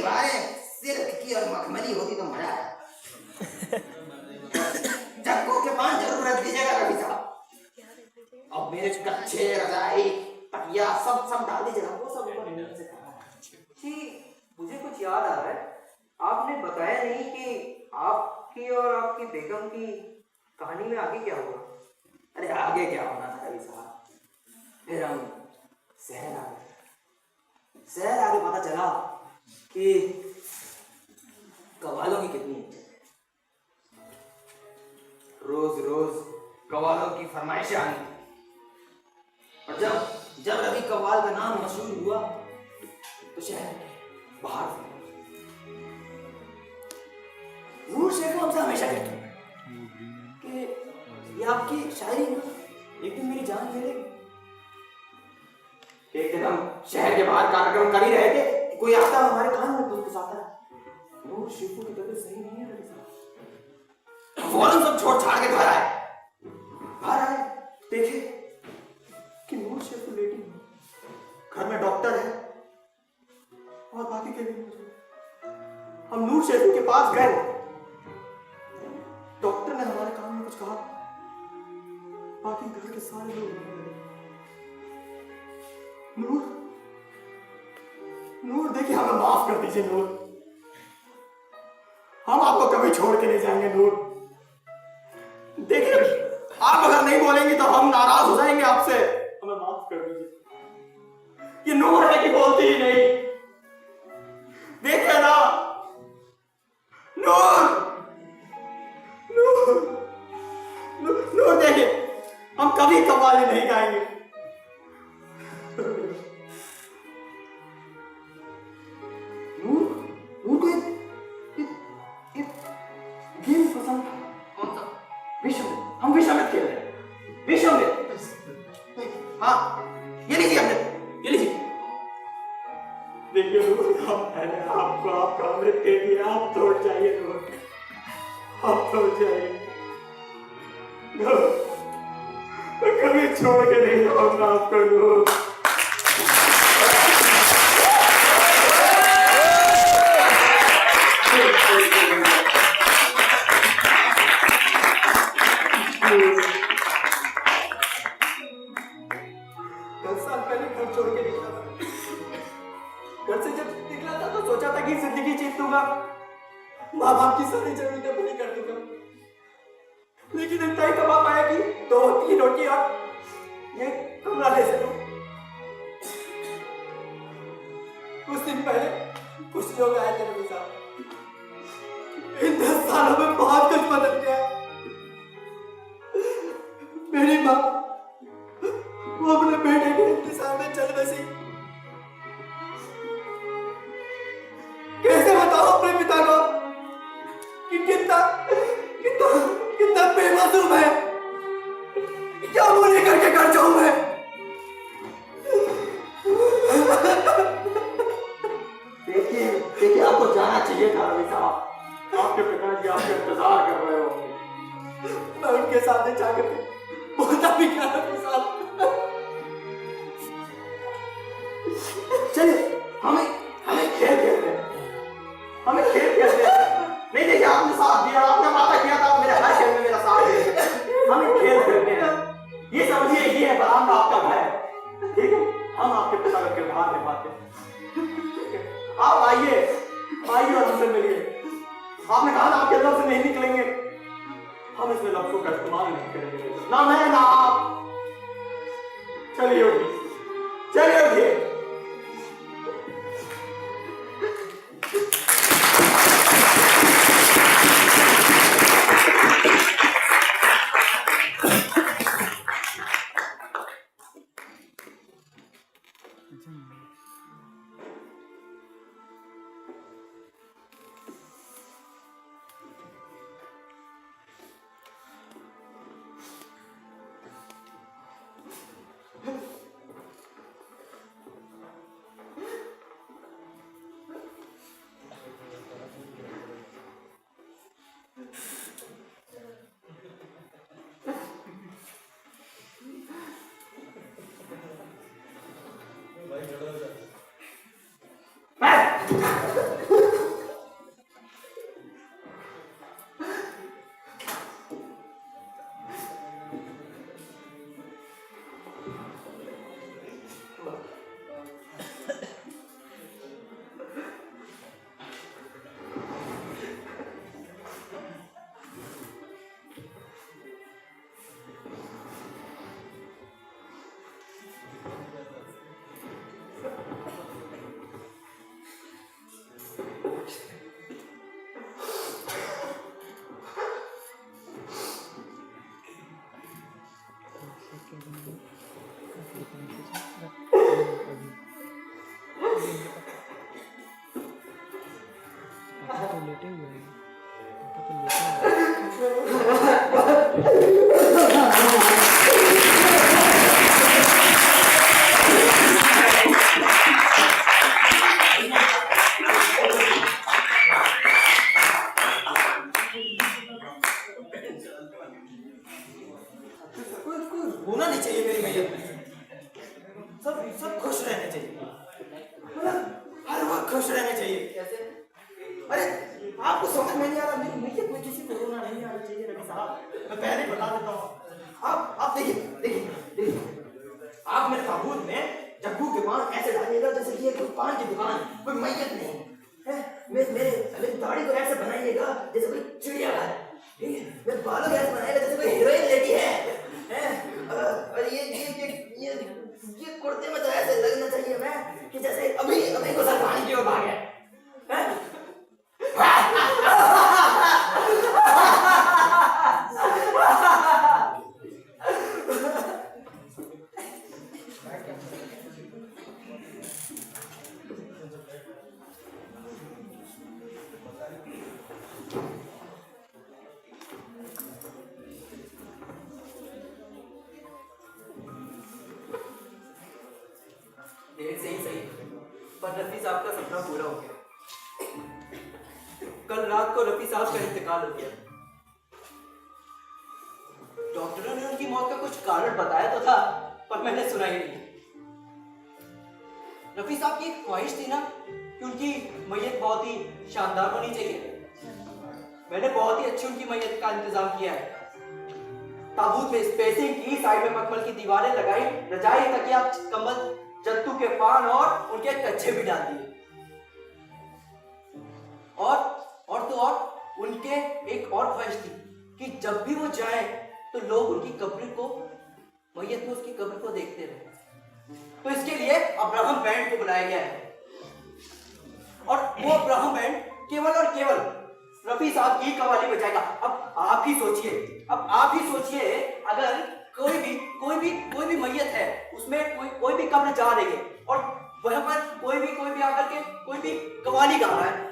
दीवारें सिल्क की और मखमली होती तो मजा आया। चक्कू के पान जरूर रख दीजिएगा रवि साहब। अब मेरे कच्चे रजाई तकिया सब डाल दीजिएगा, वो सब ऊपर नीचे से खाना है। जी मुझे कुछ याद आ रहा है, आपने बताया नहीं कि आपकी और आपकी बेगम की कहानी में आगे क्या हुआ। अरे आगे क्या होना था रवि साहब, फिर हम शहर आ गए। शहर आके पता चला कि कव्वालों की कितनी इज्जत है। रोज रोज कव्वालों की फरमाइशें आनी। और जब रवि कव्वाल का नाम मशहूर हुआ तो शहर बाहर से नूर शेख हमसे हमेशा कहते हैं कि ये आपकी शायरी ना एक दिन मेरी जान ले लेगी। एक दिन हम शहर के बाहर कार्यक्रम कर ही रहे थे, कोई आता हमारे कान में गुदगुदाता है, नूर शेखों की तबीयत सही नहीं है रवि साहब। फौरन सब छोड़ छाड़ के घर आए, देखे कि नूर शेखू लेटी है, घर में डॉक्टर है और बाकी के भी मौजूद। हम नूर शेखू के पास गए, डॉक्टर ने हमारे कान में कुछ कहा, बाकी घर के सारे लोग नूर देखिए हमें माफ कर दीजिए नूर, हम आपको कभी छोड़ के नहीं जाएंगे नूर। देखिए आप अगर नहीं बोलेंगे तो हम नाराज हो जाएंगे आपसे, हमें माफ कर दीजिए। ये नूर है कि बोलती ही नहीं, देखिए ना नूर नूर नूर देखिए हम कभी कव्वाली नहीं गाएंगे। नूर को एक गेम पसंद था। कौन सा? विश्वमित्र। हम विश्वमित्र खेल रहे हैं, विश्वमित्र। हाँ ये लीजिए, हमने ये लीजिए। देखिए मैंने आपको आपका अमृत दे दिया, आप तोड़ जाइए नूर, आप तोड़ जाइए। कभी छोड़ के नहीं जाऊंगा आपको नूर। माँ बाप की सारी जरूरतें पूरी कर दूंगा, लेकिन इतना ही कमा पाया कि 2-3 रोटी और ये कमरा ले सकूं। कुछ दिन पहले कुछ लोग आए थे रवि साहब, इन 10 सालों में बहुत कुछ बदल गया। मेरी माँ वो अपने बेटे के इंतजार में चल बसी। कैसे बताओ अपने पिता को कि कितना बेमासूम है, क्या बोले करके कर जाऊं मैं। देखिए आपको जाना चाहिए था रवि साहब, आपके पिताजी आपका इंतजार कर रहे होंगे। मैं उनके सामने जाकर बोलता भी क्या रवि साहब। चलिए हमें खेल खेलते हैं, हमें खेल खेलते हैं। नहीं देखिए आपने साथ दिया, आपने वादा किया था मेरे हर खेल में मेरा साथ देगा। हमें खेल खेलते हैं, ये समझिए ये है बरामदा आपका घर, ठीक है। हम आपके पिता का किरदार निभाते हैं। आप आइए और हमसे मिलिए। आपने कहा ना आपके लफ्ज़ से नहीं निकलेंगे, हम इसमें लफ्ज़ों का इस्तेमाल नहीं करेंगे, ना मैं ना आप। चलिए उठिए। तो लेटे हुए हैं। पापा तो लेटे हुए हैं। कोई होना नहीं चाहिए मेरी मैयत में। सब सब खुश रहने चाहिए, मतलब हर वक्त खुश रहने चाहिए। कैसे? अरे आपको समझ में नहीं आ रहा, मेरी मैयत में किसी को रोना नहीं आना चाहिए रवि साहब। मैं पहले ही बता देता हूँ। आप देखिए देखिए देखिए, आप मेरे ताबूत में जग्गू के पान ऐसे डालिएगा जैसे कि ये कोई पान की दुकान, कोई मैयत नहीं है। मेरी दाढ़ी को ऐसे बनाइएगा जैसे कोई चिड़िया है, ठीक है? मेरे बालों को ऐसे बनाइएगा जैसे कोई हीरोइन लेडी है। और ये कुर्ते में तो ऐसे लगना चाहिए मैं कि जैसे अभी अभी गुजर पानी की ओर भाग गया है। सही, पर रफी साहब का सपना पूरा हो गया। कल रात को रफी साहब का इंतकाल हो गया। डॉक्टरों ने उनकी मौत का कुछ कारण बताया तो था, पर मैंने सुना ही नहीं। रफी साहब की एक ख्वाहिश थी ना कि उनकी मैयत बहुत ही शानदार होनी चाहिए। मैंने बहुत ही अच्छी उनकी मैयत का इंतजाम किया है। ताबूत में स्पेसिंग की, साइड में मखमल की दीवारें लगाई, रजाई, तकिया, कंबल, जत्तू के पान और उनके कच्चे भी डाल दिए। और उनके एक और ख्वाहिश थी कि जब भी वो जाए तो लोग उनकी कब्र को, मैयत में उसकी कब्र को देखते रहे। तो इसके लिए अब्राहम बैंड को बुलाया गया है, और वो अब्राहम बैंड केवल और केवल रफी साहब की कव्वाली बजाएगा। अब आप ही सोचिए, अगर कोई भी मैयत है, उसमें कोई भी कब्र जा रही है और वहां पर कोई भी आकर के कोई भी कव्वाली गा रहा है,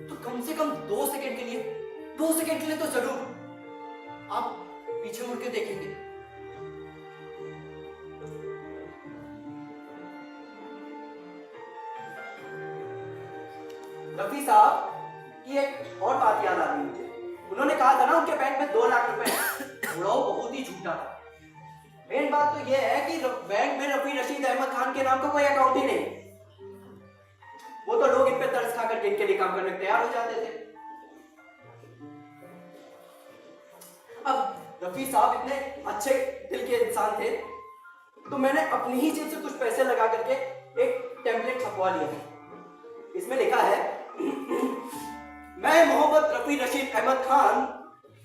तो कम से कम 2 सेकंड के लिए तो जरूर आप पीछे मुड़ के देखेंगे। रफी साहब की एक और बात याद आ रही मुझे। उन्होंने कहा था ना उनके बैंक में 2 लाख रुपए, थोड़ा बहुत ही झूठा था। मेन बात तो यह है कि बैंक में रफी रशीद अहमद खान के नाम का कोई अकाउंट ही नहीं। वो तो लोग इन पे तरस खा करके इनके लिए काम करने को तैयार हो जाते थे। अब रफी साहब इतने अच्छे दिल के इंसान थे, तो मैंने अपनी ही जेब से कुछ पैसे लगा करके एक टेम्पलेट छपवा लिया। इसमें लिखा है, मैं मोहम्मद रफी रशीद अहमद खान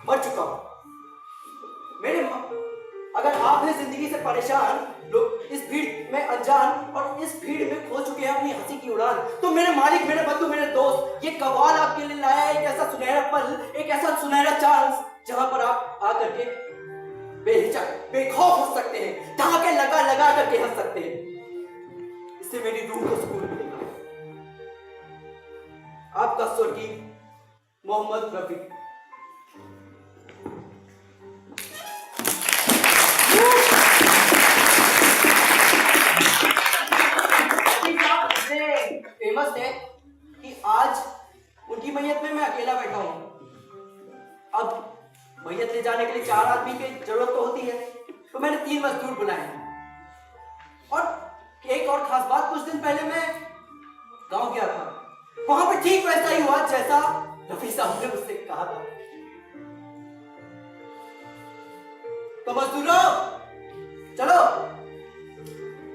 मर चुका हूं। अगर आप हैं जिंदगी से परेशान, लोग इस भीड़ में अनजान और इस भीड़ में खो चुके हैं अपनी हंसी की उड़ान, तो मेरे मालिक, मेरे बंधु, मेरे दोस्त, ये कव्वाल आपके लिए लाया है। एक ऐसा सुनहरा पल, एक ऐसा सुनहरा चांस, जहां पर आप आकर के बेहिचक, बेखौफ हंस सकते हैं, ठहाके लगा करके हंस सकते हैं। इससे मेरी रूह को सुकून मिलेगा। आपका स्वर्गीय मोहम्मद रफी। फेमस है कि आज उनकी मैयत में मैं अकेला बैठा हूं। अब मैयत ले जाने के लिए 4 आदमी की जरूरत तो होती है, तो मैंने 3 मजदूर बुलाए। और एक और खास बात, कुछ दिन पहले मैं गांव गया था, वहां पे ठीक वैसा ही हुआ जैसा रफी साहब ने मुझसे कहा था। तो मजदूरों चलो,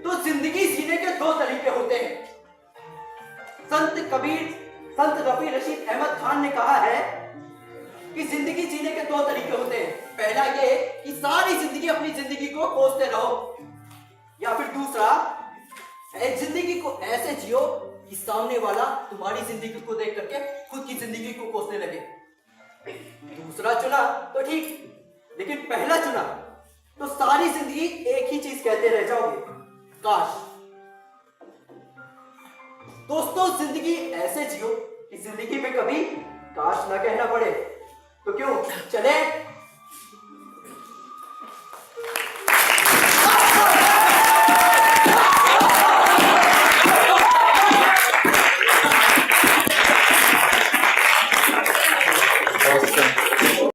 तो जिंदगी जीने के 2 तरीके होते हैं। संत रफी रशीद अहमद खान ने कहा है कि जिंदगी जीने के 2 तरीके होते हैं। पहला ये कि सारी जिंदगी अपनी जिंदगी को कोसते रहो, या फिर दूसरा, जिंदगी को ऐसे जियो कि सामने वाला तुम्हारी जिंदगी को देख करके खुद की जिंदगी को कोसने लगे। दूसरा चुना तो ठीक, लेकिन पहला चुना तो सारी जिंदगी एक ही चीज कहते रह जाओगे, काश। दोस्तों, जिंदगी ऐसे जियो कि जिंदगी में में कभी काश ना कहना पड़े। तो क्यों चले